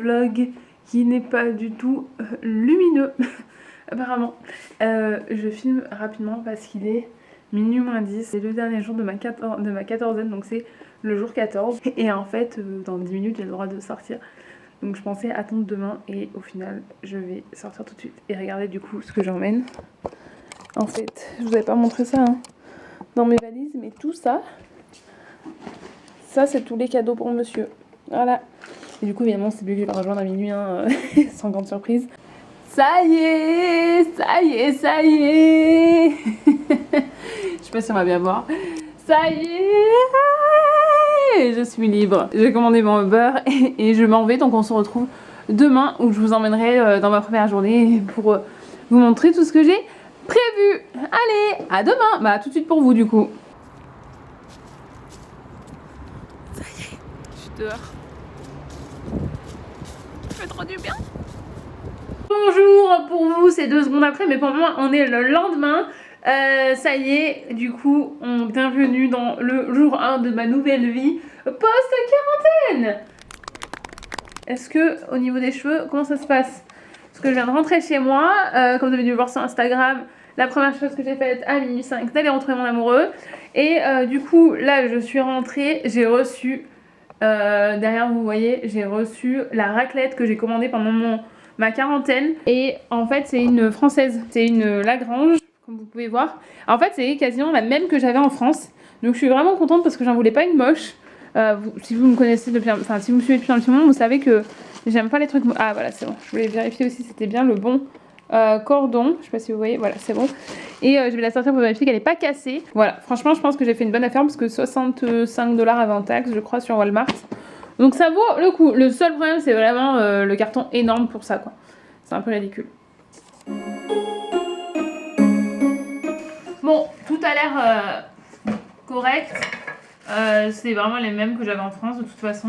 vlog qui n'est pas du tout lumineux apparemment. Je filme rapidement parce qu'il est minuit moins 10. C'est le dernier jour de ma quatorzaine, donc c'est le jour 14. Et en fait dans 10 minutes j'ai le droit de sortir. Donc je pensais attendre demain et au final je vais sortir tout de suite. Et regardez du coup ce que j'emmène. En fait, je vous avais pas montré ça hein, dans mes valises, mais tout ça, c'est tous les cadeaux pour monsieur. Voilà. Et du coup évidemment c'est lui que je vais rejoindre à minuit hein, sans grande surprise. Ça y est, ça y est, ça y est. Je sais pas si on va bien voir. Ça y est, je suis libre. J'ai commandé mon Uber et je m'en vais, donc on se retrouve demain où je vous emmènerai dans ma première journée pour vous montrer tout ce que j'ai prévu. Allez, à demain. Bah tout de suite pour vous du coup. Ça y est, je suis dehors. Ça fait trop du bien. Bonjour pour vous, c'est 2 secondes après, mais pour moi on est le lendemain. Ça y est, du coup, bienvenue dans le jour 1 de ma nouvelle vie post-quarantaine. Est-ce que au niveau des cheveux, comment ça se passe? Parce que je viens de rentrer chez moi, comme vous avez dû le voir sur Instagram, la première chose que j'ai faite à minuit 5, d'aller retrouver mon amoureux. Et du coup, là je suis rentrée, j'ai reçu, derrière vous voyez, j'ai reçu la raclette que j'ai commandée pendant ma quarantaine. Et en fait c'est une française, c'est une Lagrange comme vous pouvez voir. En fait c'est quasiment la même que j'avais en France. Donc je suis vraiment contente parce que j'en voulais pas une moche. Si vous me connaissez depuis enfin si vous me suivez depuis un petit moment, vous savez que j'aime pas les trucs. Ah voilà c'est bon, je voulais vérifier aussi si c'était bien le bon cordon. Je sais pas si vous voyez, voilà c'est bon. Et je vais la sortir pour vérifier qu'elle est pas cassée. Voilà, franchement je pense que j'ai fait une bonne affaire parce que 65 $ avant taxe je crois sur Walmart. Donc ça vaut le coup. Le seul problème c'est vraiment le carton énorme pour ça quoi. C'est un peu ridicule. Bon, tout a l'air correct. C'est vraiment les mêmes que j'avais en France de toute façon.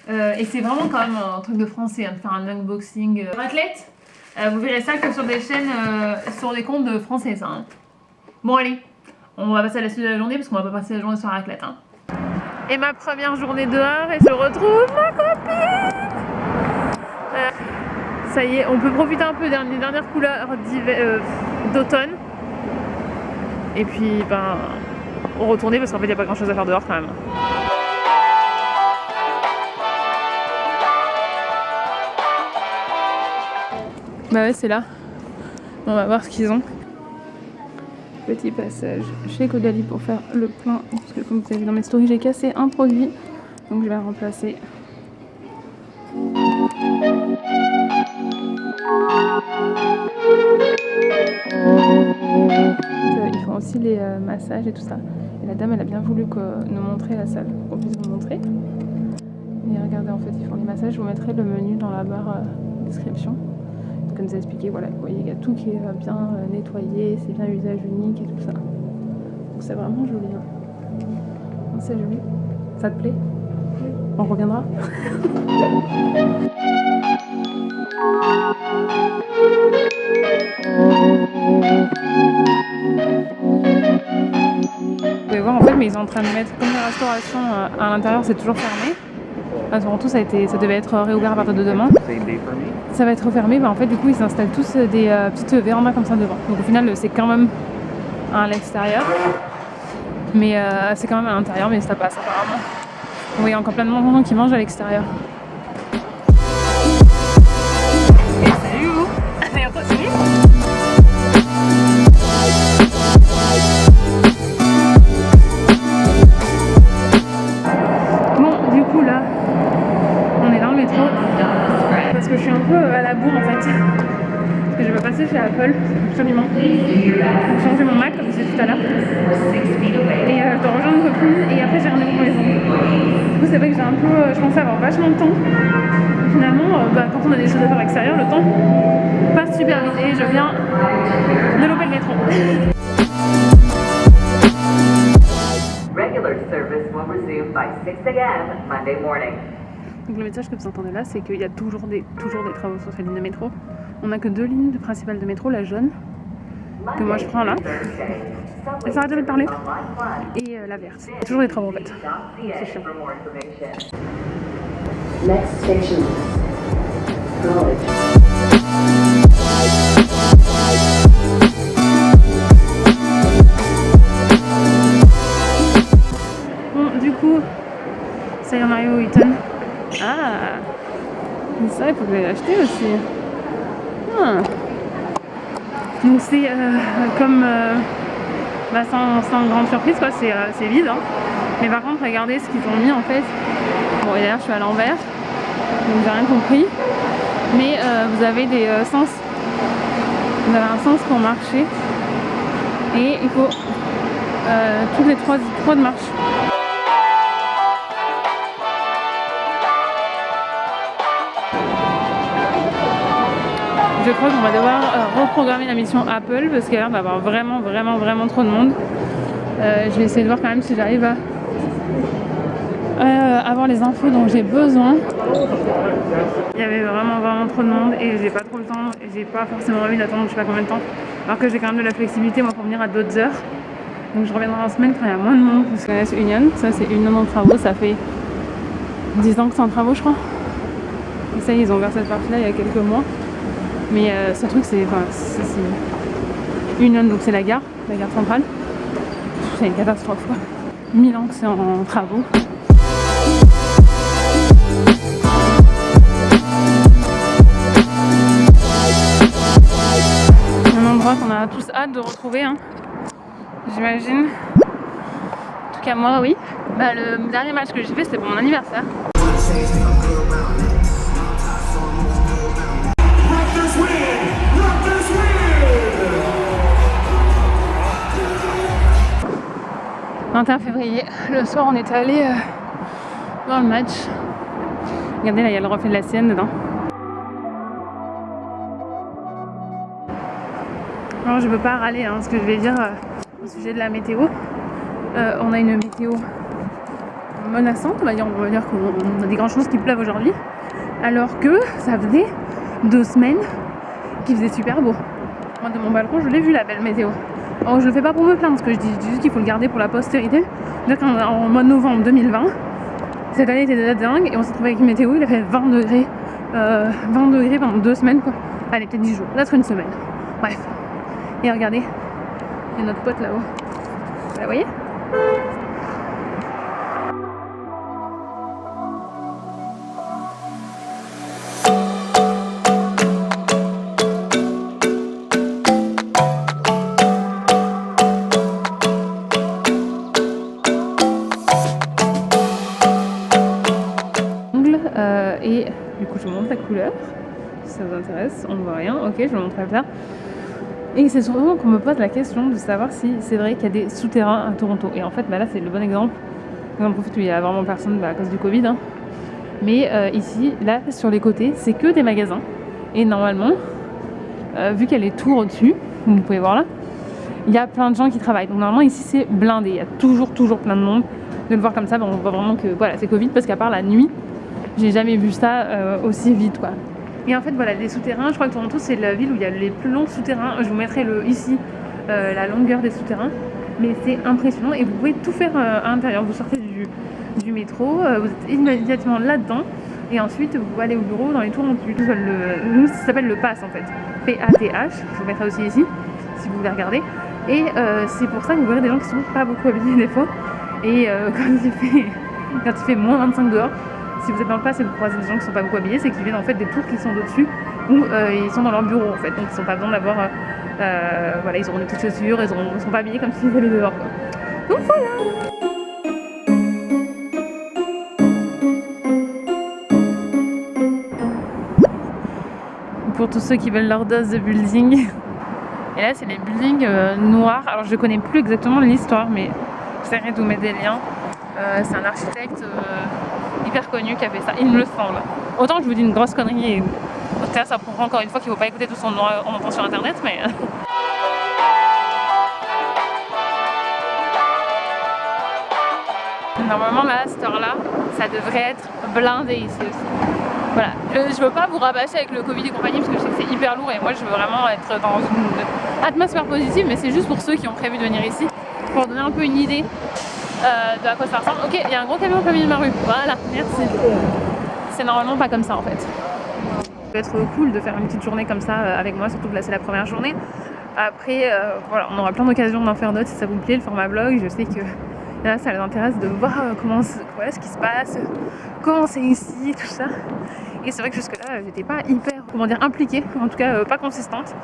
Et c'est vraiment quand même un truc de français hein, de faire un unboxing raclette. Vous verrez ça que sur des chaînes, sur des comptes de français ça. Hein. Bon allez, on va passer à la suite de la journée parce qu'on va pas passer la journée sur la raclette. Hein. Et ma première journée dehors et je retrouve ma copine. Ça y est, on peut profiter un peu des dernières couleurs d'automne. Et puis ben retourner parce qu'en fait il n'y a pas grand chose à faire dehors quand même. Bah ouais c'est là. On va voir ce qu'ils ont. Petit passage chez Caudalie pour faire le plein. Parce que comme vous avez vu dans mes stories j'ai cassé un produit. Donc je vais le remplacer. Ils font aussi les massages et tout ça. Et la dame elle a bien voulu nous montrer la salle, qu'on puisse vous montrer. Et regardez en fait ils font les massages, je vous mettrai le menu dans la barre description. Comme ça expliqué, voilà, vous voyez il y a tout qui est bien nettoyé, c'est bien usage unique et tout ça. Donc c'est vraiment joli. Hein. C'est joli. Ça te plaît? On reviendra. Vous pouvez voir en fait, mais ils sont en train de mettre comme la restauration à l'intérieur, c'est toujours fermé. Enfin, surtout ça devait être réouvert à partir de demain. Ça va être refermé, mais en fait du coup ils installent tous des petites vérandas comme ça devant. Donc au final c'est quand même à l'extérieur. Mais c'est quand même à l'intérieur, mais ça passe apparemment. Vous voyez encore plein de gens qui mangent à l'extérieur. Et salut vous. Allez on continue. Bon du coup là on est dans le métro parce que je suis un peu à la bourre en fait parce que je vais passer chez Apple absolument pour changer mon Mac comme je disais tout à l'heure et je dois rejoindre une copine et après j'ai rendez-vous pour maison. Du coup c'est vrai que j'ai un peu je pensais avoir vachement de temps et finalement quand on a des choses à faire à l'extérieur le temps passe super vite et je viens de louper le métro. Regular service will resume by 6 a.m. Monday morning. Donc le message que vous entendez là, c'est qu'il y a toujours des travaux sur cette ligne de métro. On n'a que 2 lignes principales de métro, la jaune, que moi je prends là, elle s'arrête jamais de parler, et la verte. Il y a toujours des travaux en fait, c'est chiant. Next station. College. Bon, du coup, ça y en arrive au Eton. Ah, ça, il faut que je l'acheter aussi. Ah. Donc c'est comme sans grande surprise quoi, c'est vide hein. Mais par contre regardez ce qu'ils ont mis en fait. Bon et d'ailleurs je suis à l'envers donc j'ai rien compris. Mais vous avez des sens. Vous avez un sens pour marcher. Et il faut toutes les 3 de marche. Je crois qu'on va devoir reprogrammer la mission Apple parce qu'il y a l'air d'avoir vraiment trop de monde. Je vais essayer de voir quand même si j'arrive à avoir les infos dont j'ai besoin. Il y avait vraiment trop de monde et j'ai pas trop le temps et j'ai pas forcément envie d'attendre je sais pas combien de temps. Alors que j'ai quand même de la flexibilité moi pour venir à d'autres heures. Donc je reviendrai en semaine quand il y a moins de monde. Vous connaissez Union, ça c'est Union en travaux, ça fait 10 ans que c'est en travaux je crois. Et ça ils ont ouvert cette partie là il y a quelques mois. Mais ce truc c'est Union, donc c'est la gare centrale. C'est une catastrophe quoi. 1000 ans que c'est en travaux. Un endroit qu'on a tous hâte de retrouver hein. J'imagine. En tout cas moi oui. Bah, le dernier match que j'ai fait c'était pour mon anniversaire. Le 21 février, le soir on était allé dans le match. Regardez là il y a le reflet de la Sienne dedans. Alors je veux pas râler hein, ce que je vais dire au sujet de la météo. On a une météo menaçante, on va dire qu'on a des grandes chances qu'il pleuve aujourd'hui. Alors que ça faisait 2 semaines qu'il faisait super beau. Moi de mon balcon je l'ai vu la belle météo. Alors je le fais pas pour me plaindre, ce que je dis juste qu'il faut le garder pour la postérité. C'est-à-dire qu'en mois de novembre 2020, cette année était déjà dingue et on s'est trouvé avec une météo, il a fait 20 degrés pendant 2 semaines quoi. Allez peut-être 10 jours, peut-être une semaine. Bref. Et regardez, il y a notre pote là-haut. Vous la voyez ? Et du coup je vous montre la couleur si ça vous intéresse, on ne voit rien, ok je vous montrerai plus tard. Et c'est souvent qu'on me pose la question de savoir si c'est vrai qu'il y a des souterrains à Toronto. Et en fait bah là c'est le bon exemple. J'en profite où il y a vraiment personne à cause du Covid hein. Mais ici, là sur les côtés, c'est que des magasins. Et normalement, vu qu'il y a les tours au-dessus, vous pouvez voir là, il y a plein de gens qui travaillent. Donc normalement ici c'est blindé, il y a toujours plein de monde. De le voir comme ça, bah, on voit vraiment que voilà, c'est Covid parce qu'à part la nuit, j'ai jamais vu ça aussi vite quoi. Et en fait voilà, les souterrains, je crois que Toronto c'est la ville où il y a les plus longs souterrains. Je vous mettrai ici la longueur des souterrains. Mais c'est impressionnant et vous pouvez tout faire à l'intérieur. Vous sortez du métro, vous êtes immédiatement là-dedans. Et ensuite vous allez au bureau dans les tours en dessus. Nous ça s'appelle le PATH en fait. P-A-T-H, je vous mettrai aussi ici si vous voulez regarder. Et c'est pour ça que vous verrez des gens qui sont pas beaucoup habillés des fois. Et quand il fait moins 25 dehors, si vous êtes dans le pass et vous croisez des gens qui sont pas beaucoup habillés, c'est qu'ils viennent en fait des tours qui sont au-dessus où ils sont dans leur bureau en fait. Donc ils n'ont pas besoin d'avoir voilà, ils auront des petites chaussures, ils sont pas habillés comme s'ils allaient dehors quoi. Donc voilà. Pour tous ceux qui veulent leur dose de building. Et là c'est les buildings noirs. Alors je connais plus exactement l'histoire mais j'essaierai de vous mettre des liens. C'est un architecte hyper connu qui a fait ça, il me le semble. Autant que je vous dis une grosse connerie et au cas ça prouvera encore une fois qu'il ne faut pas écouter tout ce qu'on entend sur internet mais... Normalement là, à cette heure là, ça devrait être blindé ici aussi. Voilà, je veux pas vous rabâcher avec le Covid et compagnie parce que je sais que c'est hyper lourd et moi je veux vraiment être dans une atmosphère positive, mais c'est juste pour ceux qui ont prévu de venir ici, pour donner un peu une idée de à quoi ça ressemble. Ok, il y a un gros camion au milieu de ma rue, voilà, merci. C'est normalement pas comme ça en fait. peut être cool de faire une petite journée comme ça avec moi, surtout que là c'est la première journée. Après, voilà, on aura plein d'occasions d'en faire d'autres si ça vous plaît, le format vlog. Je sais que là, ça les intéresse de voir voilà, ce qui se passe, comment c'est ici, tout ça. Et c'est vrai que jusque-là, j'étais pas hyper, impliquée, en tout cas pas consistante.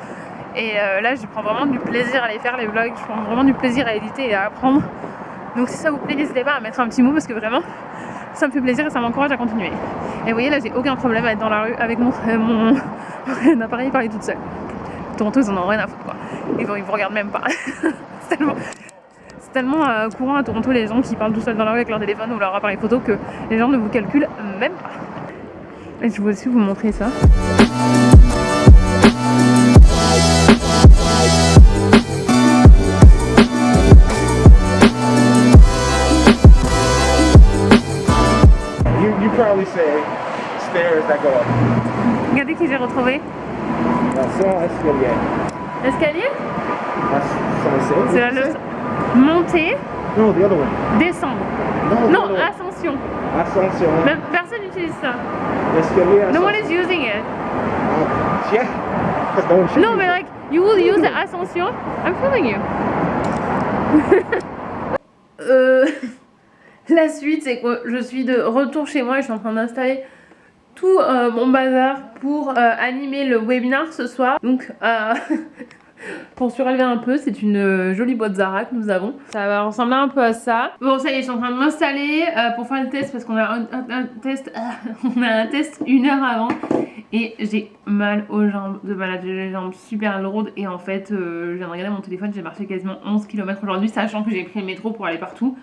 Et là, je prends vraiment du plaisir à les faire, les vlogs. Je prends vraiment du plaisir à éditer et à apprendre. Donc si ça vous plaît, n'hésitez pas à mettre un petit mot parce que vraiment, ça me fait plaisir et ça m'encourage à continuer. Et vous voyez, là, j'ai aucun problème à être dans la rue avec mon appareil parler toute seule. Toronto, ils en ont rien à foutre, quoi. Ils vous regardent même pas. c'est tellement courant à Toronto, les gens qui parlent tout seuls dans la rue avec leur téléphone ou leur appareil photo, que les gens ne vous calculent même pas. Et je vais aussi vous montrer ça. You probably say stairs that go up. Regardez qui j'ai retrouvé. Escalier. L'escalier? C'est la leçon. Monter, No, the other one. descendre. No, Non, the other one. ascension. Ascension. Mais personne n'utilise ça. Escalier. No one is using it. Yeah. Because no one should No, use but it. like, you will use the ascension. I'm feeling you. La suite, c'est que je suis de retour chez moi et je suis en train d'installer tout mon bazar pour animer le webinar ce soir. Donc, pour surélever un peu, c'est une jolie boîte Zara que nous avons. Ça va ressembler un peu à ça. Bon, ça y est, je suis en train de m'installer pour faire le test parce qu'on a un test, on a un test 1 heure avant. Et j'ai mal aux jambes de malade, j'ai les jambes super lourdes. Et en fait, je viens de regarder mon téléphone, j'ai marché quasiment 11 km aujourd'hui, sachant que j'ai pris le métro pour aller partout.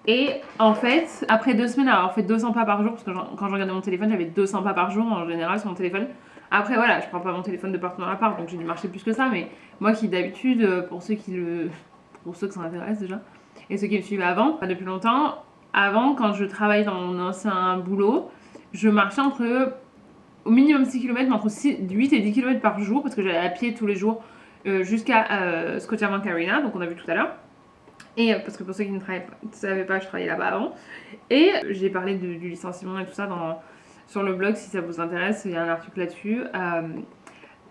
Et en fait, après 2 semaines à avoir fait 200 pas par jour, parce que quand je regardais mon téléphone, j'avais 200 pas par jour en général sur mon téléphone. Après voilà, je prends pas mon téléphone de partout dans l'appart, donc j'ai dû marcher plus que ça. Mais moi qui d'habitude, pour ceux que ça intéresse déjà, et ceux qui me suivent avant, pas depuis longtemps, avant quand je travaillais dans mon ancien boulot, je marchais au minimum 6 km, mais entre 8 et 10 km par jour, parce que j'allais à pied tous les jours jusqu'à Scotiabank Arena, donc on a vu tout à l'heure. Et parce que pour ceux qui ne savaient pas, je travaillais là-bas avant. Et j'ai parlé du licenciement et tout ça sur le blog, si ça vous intéresse, il y a un article là-dessus.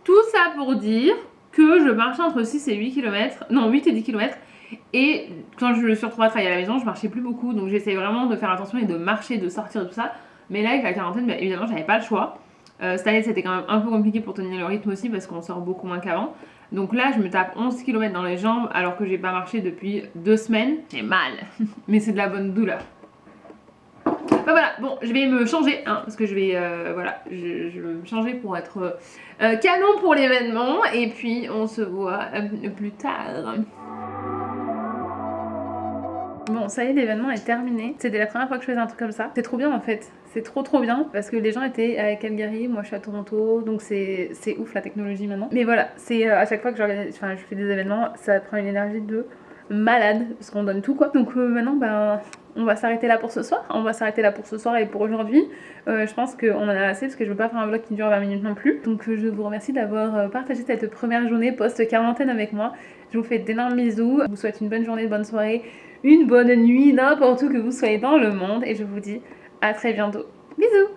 Tout ça pour dire que je marchais entre 6 et 8 km, non 8 et 10 km. Et quand je me suis retrouvée à travailler à la maison, je marchais plus beaucoup. Donc j'essayais vraiment de faire attention et de marcher, de sortir et tout ça. Mais là, avec la quarantaine, bah, évidemment, j'avais pas le choix. Cette année, c'était quand même un peu compliqué pour tenir le rythme aussi parce qu'on sort beaucoup moins qu'avant. Donc là, je me tape 11 km dans les jambes alors que j'ai pas marché depuis 2 semaines. J'ai mal, mais c'est de la bonne douleur. Bah voilà, bon, je vais me changer, hein, parce que je vais, voilà, je vais me changer pour être canon pour l'événement. Et puis, on se voit plus tard. Bon, ça y est, l'événement est terminé. C'était la première fois que je faisais un truc comme ça. C'est trop bien en fait. C'est trop bien parce que les gens étaient à Calgary, moi je suis à Toronto, donc c'est ouf la technologie maintenant. Mais voilà, c'est à chaque fois que je fais des événements, ça prend une énergie de malade parce qu'on donne tout quoi. Donc maintenant, ben, on va s'arrêter là pour ce soir. On va s'arrêter là pour ce soir et pour aujourd'hui. Je pense qu'on en a assez parce que je veux pas faire un vlog qui dure 20 minutes non plus. Donc je vous remercie d'avoir partagé cette première journée post-quarantaine avec moi. Je vous fais d'énormes bisous. Je vous souhaite une bonne journée, une bonne soirée, une bonne nuit, n'importe où que vous soyez dans le monde. Et je vous dis à très bientôt. Bisous!